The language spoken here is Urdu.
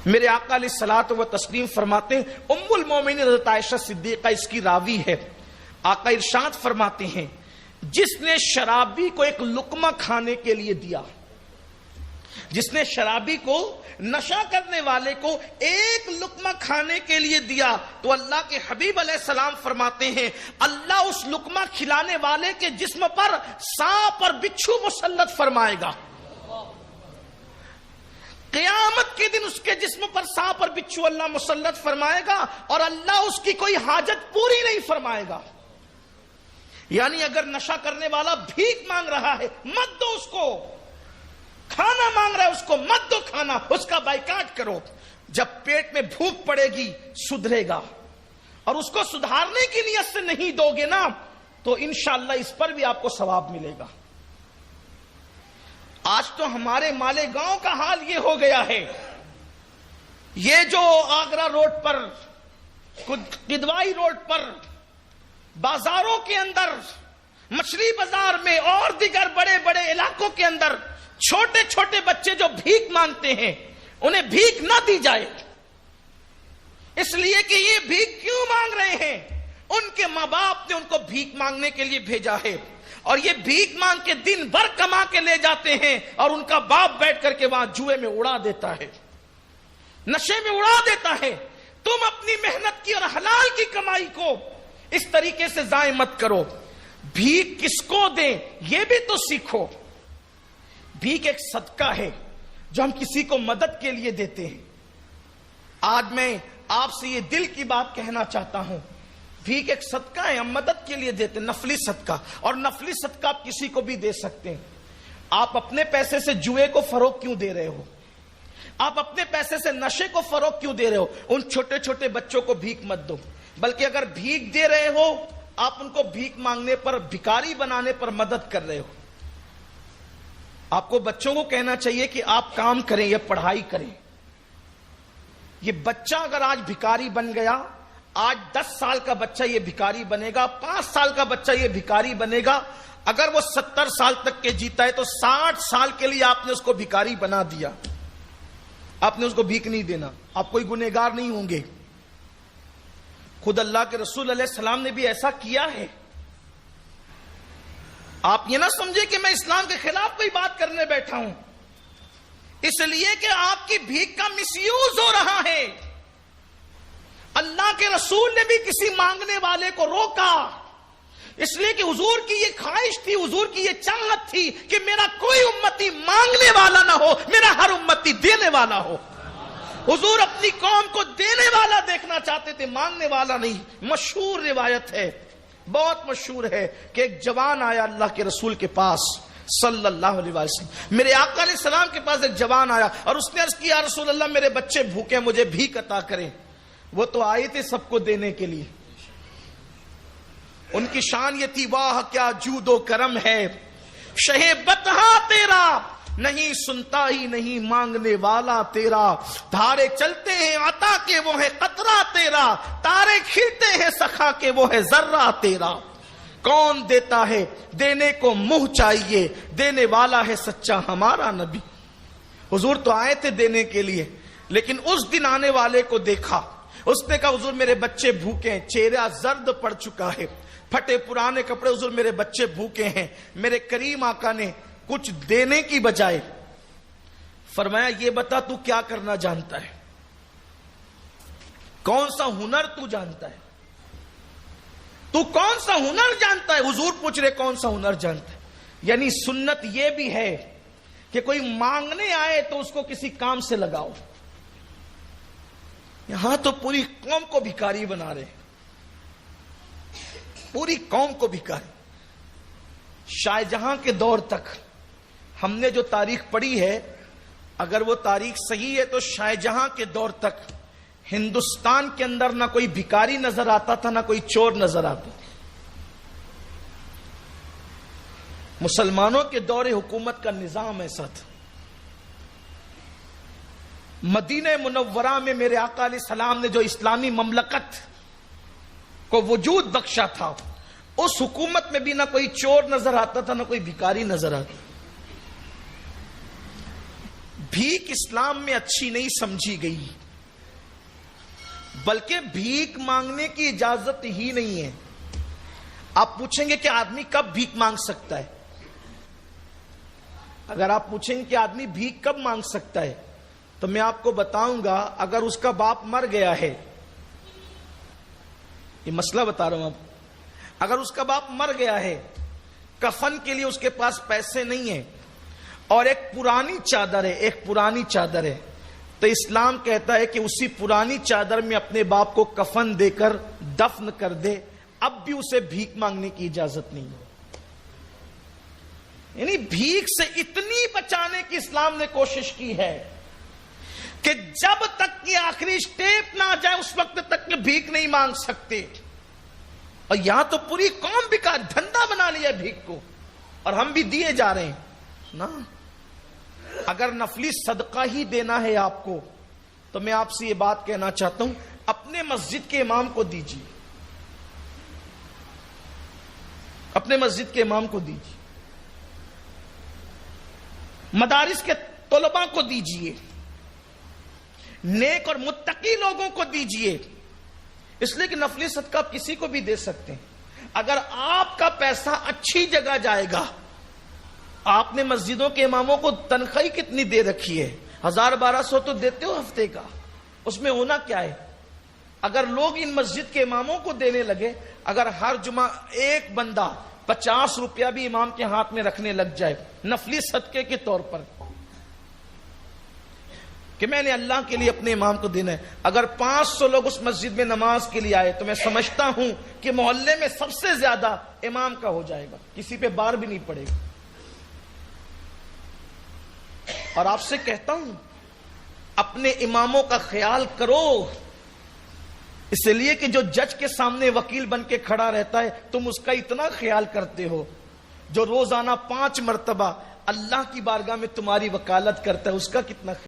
میرے آقا علیہ الصلوۃ و تسلیم فرماتے ہیں، ام المومنین حضرت عائشہ صدیقہ اس کی راوی ہے، آقا ارشاد فرماتے ہیں جس نے شرابی کو ایک لقمہ کھانے کے لیے دیا، جس نے شرابی کو، نشہ کرنے والے کو ایک لقمہ کھانے کے لیے دیا، تو اللہ کے حبیب علیہ السلام فرماتے ہیں اللہ اس لقمہ کھلانے والے کے جسم پر سانپ اور بچھو مسلط فرمائے گا۔ قیامت کے دن اس کے جسم پر سانپ اور بچھو اللہ مسلط فرمائے گا، اور اللہ اس کی کوئی حاجت پوری نہیں فرمائے گا۔ یعنی اگر نشہ کرنے والا بھیک مانگ رہا ہے مت دو اس کو، کھانا مانگ رہا ہے اس کو مت دو کھانا، اس کا بائیکاٹ کرو۔ جب پیٹ میں بھوک پڑے گی سدھرے گا، اور اس کو سدھارنے کی نیت سے نہیں دو گے نا تو انشاءاللہ اس پر بھی آپ کو ثواب ملے گا۔ آج تو ہمارے مالیگاؤں کا حال یہ ہو گیا ہے، یہ جو آگرہ روڈ پر، کدوائی روڈ پر، بازاروں کے اندر، مچھلی بازار میں اور دیگر بڑے بڑے علاقوں کے اندر چھوٹے چھوٹے بچے جو بھیک مانگتے ہیں انہیں بھیک نہ دی جائے، اس لیے کہ یہ بھیک کیوں مانگ رہے ہیں؟ ان کے ماں باپ نے ان کو بھیک مانگنے کے لیے بھیجا ہے، اور یہ بھیک مانگ کے دن بھر کما کے لے جاتے ہیں، اور ان کا باپ بیٹھ کر کے وہاں جوئے میں اڑا دیتا ہے، نشے میں اڑا دیتا ہے۔ تم اپنی محنت کی اور حلال کی کمائی کو اس طریقے سے ضائع مت کرو۔ بھیک کس کو دیں یہ بھی تو سیکھو۔ بھیک ایک صدقہ ہے جو ہم کسی کو مدد کے لیے دیتے ہیں۔ آج میں آپ سے یہ دل کی بات کہنا چاہتا ہوں، بھیک ایک صدقہ ہے، ہم مدد کے لیے دیتے ہیں، نفلی صدقہ، اور نفلی صدقہ آپ کسی کو بھی دے سکتے ہیں۔ آپ اپنے پیسے سے جوئے کو فروغ کیوں دے رہے ہو؟ آپ اپنے پیسے سے نشے کو فروغ کیوں دے رہے ہو؟ ان چھوٹے چھوٹے بچوں کو بھیک مت دو، بلکہ اگر بھیک دے رہے ہو آپ ان کو بھیک مانگنے پر، بھکاری بنانے پر مدد کر رہے ہو۔ آپ کو بچوں کو کہنا چاہیے کہ آپ کام کریں یا پڑھائی کریں۔ یہ بچہ اگر آج بھکاری بن گیا، آج 10 سال کا بچہ یہ بھکاری بنے گا، 5 سال کا بچہ یہ بھکاری بنے گا، اگر وہ 70 سال تک کے جیتا ہے تو 60 سال کے لیے آپ نے اس کو بھکاری بنا دیا۔ آپ نے اس کو بھیک نہیں دینا، آپ کوئی گنہگار نہیں ہوں گے۔ خود اللہ کے رسول علیہ السلام نے بھی ایسا کیا ہے۔ آپ یہ نہ سمجھے کہ میں اسلام کے خلاف کوئی بات کرنے بیٹھا ہوں، اس لیے کہ آپ کی بھیک کا مس یوز ہو رہا ہے۔ اللہ کے رسول نے بھی کسی مانگنے والے کو روکا، اس لیے کہ حضور کی یہ خواہش تھی، حضور کی یہ چاہت تھی کہ میرا کوئی امتی مانگنے والا نہ ہو، میرا ہر امتی دینے والا ہو۔ حضور اپنی قوم کو دینے والا دیکھنا چاہتے تھے، مانگنے والا نہیں۔ مشہور روایت ہے، بہت مشہور ہے، کہ ایک جوان آیا اللہ کے رسول کے پاس صلی اللہ علیہ وسلم، میرے آقا علیہ السلام کے پاس ایک جوان آیا اور اس نے عرض کیا یا رسول اللہ میرے بچے بھوکے، مجھے بھیک عطا کریں۔ وہ تو آئے تھے سب کو دینے کے لیے، ان کی شان یہ تھی، واہ کیا جود و کرم ہے، شہ بطحا تیرا، نہیں سنتا ہی نہیں مانگنے والا تیرا، دھارے چلتے ہیں عطا کے وہ ہے قطرہ تیرا، تارے کھلتے ہیں سخا کے وہ ہے ذرہ تیرا۔ کون دیتا ہے دینے کو منہ چاہیے، دینے والا ہے سچا ہمارا نبی۔ حضور تو آئے تھے دینے کے لیے، لیکن اس دن آنے والے کو دیکھا، اس نے کہا حضور میرے بچے بھوکے ہیں، چہرہ زرد پڑ چکا ہے، پھٹے پرانے کپڑے، حضور میرے بچے بھوکے ہیں۔ میرے کریم آقا نے کچھ دینے کی بجائے فرمایا یہ بتا تو کیا کرنا جانتا ہے، کون سا ہنر تو جانتا ہے، تو کون سا ہنر جانتا ہے؟ حضور پوچھ رہے کون سا ہنر جانتا ہے؟ یعنی سنت یہ بھی ہے کہ کوئی مانگنے آئے تو اس کو کسی کام سے لگاؤ۔ یہاں تو پوری قوم کو بھکاری بنا رہے، پوری قوم کو بھکاری۔ شاہ جہاں کے دور تک ہم نے جو تاریخ پڑھی ہے، اگر وہ تاریخ صحیح ہے تو شاہ جہاں کے دور تک ہندوستان کے اندر نہ کوئی بھکاری نظر آتا تھا نہ کوئی چور نظر آتا تھا۔ مسلمانوں کے دور حکومت کا نظام ایسا تھا۔ مدینہ منورہ میں میرے آقا علیہ السلام نے جو اسلامی مملکت کو وجود بخشا تھا، اس حکومت میں بھی نہ کوئی چور نظر آتا تھا نہ کوئی بھکاری نظر آتا۔ بھیک اسلام میں اچھی نہیں سمجھی گئی، بلکہ بھیک مانگنے کی اجازت ہی نہیں ہے۔ آپ پوچھیں گے کہ آدمی کب بھیک مانگ سکتا ہے؟ اگر آپ پوچھیں گے کہ آدمی بھیک کب مانگ سکتا ہے تو میں آپ کو بتاؤں گا، اگر اس کا باپ مر گیا ہے، یہ مسئلہ بتا رہا ہوں اب، اگر اس کا باپ مر گیا ہے، کفن کے لیے اس کے پاس پیسے نہیں ہیں، اور ایک پرانی چادر ہے، تو اسلام کہتا ہے کہ اسی پرانی چادر میں اپنے باپ کو کفن دے کر دفن کر دے، اب بھی اسے بھیک مانگنے کی اجازت نہیں ہے۔ یعنی بھیک سے اتنی بچانے کی اسلام نے کوشش کی ہے کہ جب تک کہ آخری سٹیپ نہ آ جائے اس وقت تک کہ بھیک نہیں مانگ سکتے۔ اور یہاں تو پوری قوم بھی کا دھندا بنا لیا بھیک کو، اور ہم بھی دیے جا رہے ہیں نا۔ اگر نفلی صدقہ ہی دینا ہے آپ کو تو میں آپ سے یہ بات کہنا چاہتا ہوں، اپنے مسجد کے امام کو دیجیے، اپنے مسجد کے امام کو دیجیے، مدارس کے طلباء کو دیجیے، نیک اور متقی لوگوں کو دیجیے، اس لیے کہ نفلی صدقہ آپ کسی کو بھی دے سکتے ہیں۔ اگر آپ کا پیسہ اچھی جگہ جائے گا، آپ نے مسجدوں کے اماموں کو تنخواہ کتنی دے رکھی ہے؟ 1000-1200 تو دیتے ہو ہفتے کا، اس میں ہونا کیا ہے؟ اگر لوگ ان مسجد کے اماموں کو دینے لگے، اگر ہر جمعہ ایک بندہ 50 روپیہ بھی امام کے ہاتھ میں رکھنے لگ جائے نفلی صدقے کے طور پر کہ میں نے اللہ کے لیے اپنے امام کو دینا ہے، اگر 500 لوگ اس مسجد میں نماز کے لیے آئے تو میں سمجھتا ہوں کہ محلے میں سب سے زیادہ امام کا ہو جائے گا، کسی پہ بار بھی نہیں پڑے گا۔ اور آپ سے کہتا ہوں اپنے اماموں کا خیال کرو، اس لیے کہ جو جج کے سامنے وکیل بن کے کھڑا رہتا ہے تم اس کا اتنا خیال کرتے ہو، جو روزانہ 5 مرتبہ اللہ کی بارگاہ میں تمہاری وکالت کرتا ہے اس کا کتنا خیال